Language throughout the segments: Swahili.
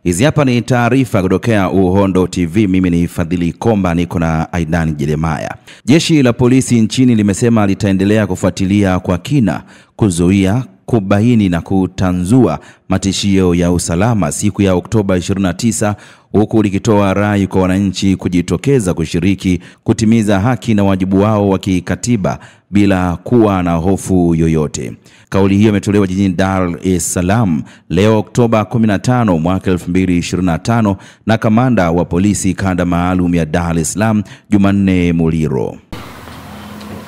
Hizi hapa ni taarifa kutokea Uhondo TV. Mimi ni Fadhili Komba, niko na Aidan Jeremiah. Jeshi la polisi nchini limesema litaendelea kufuatilia kwa kina, kuzuia, kubaini na kutanzua matishio ya usalama siku ya Oktoba 29, huku likitoa rai kwa wananchi kujitokeza kushiriki kutimiza haki na wajibu wao wa kikatiba bila kuwa na hofu yoyote. Kauli hiyo imetolewa jijini Dar es Salaam leo Oktoba 15 mwaka 2025 na kamanda wa polisi kanda maalum ya Dar es Salaam Jumanne Muliro.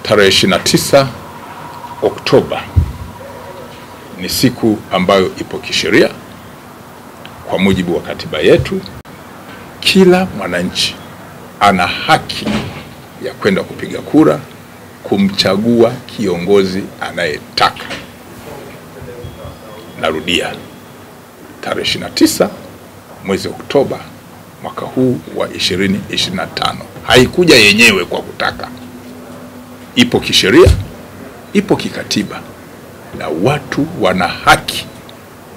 Tarehe 29 Oktoba ni siku ambayo ipo kisheria kwa mujibu wa katiba yetu. Kila mwananchi ana haki ya kwenda kupiga kura kumchagua kiongozi anayetaka. Narudia, tarehe 29 mwezi Oktoba mwaka huu wa 2025. Haikuja yenyewe kwa kutaka. Ipo kisheria, ipo kikatiba, na watu wana haki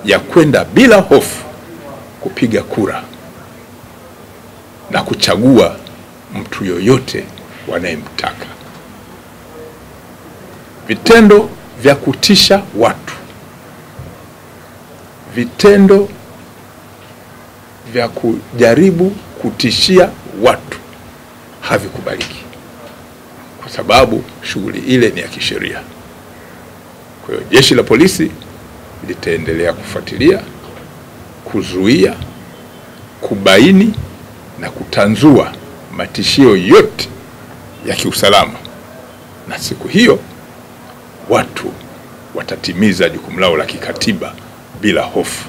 ya kwenda bila hofu kupiga kura na kuchagua mtu yoyote wanayemtaka. Vitendo vya kutisha watu, vitendo vya kujaribu kutishia watu havikubaliki, kwa sababu shughuli ile ni ya kisheria. Kwa hiyo jeshi la polisi litaendelea kufuatilia, kuzuia, kubaini na kutanzua matishio yote ya kiusalama, na siku hiyo watu watatimiza jukumu lao la kikatiba bila hofu.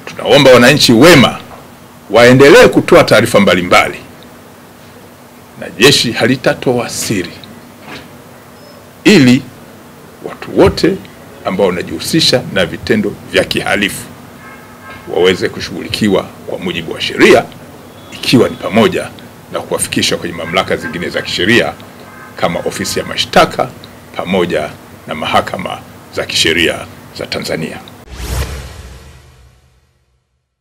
Tunaomba wananchi wema waendelee kutoa taarifa mbalimbali, na jeshi halitatoa siri, ili watu wote ambao wanajihusisha na vitendo vya kihalifu waweze kushughulikiwa kwa mujibu wa sheria, ikiwa ni pamoja na kuwafikisha kwenye mamlaka zingine za kisheria kama ofisi ya mashtaka pamoja na mahakama za kisheria za Tanzania.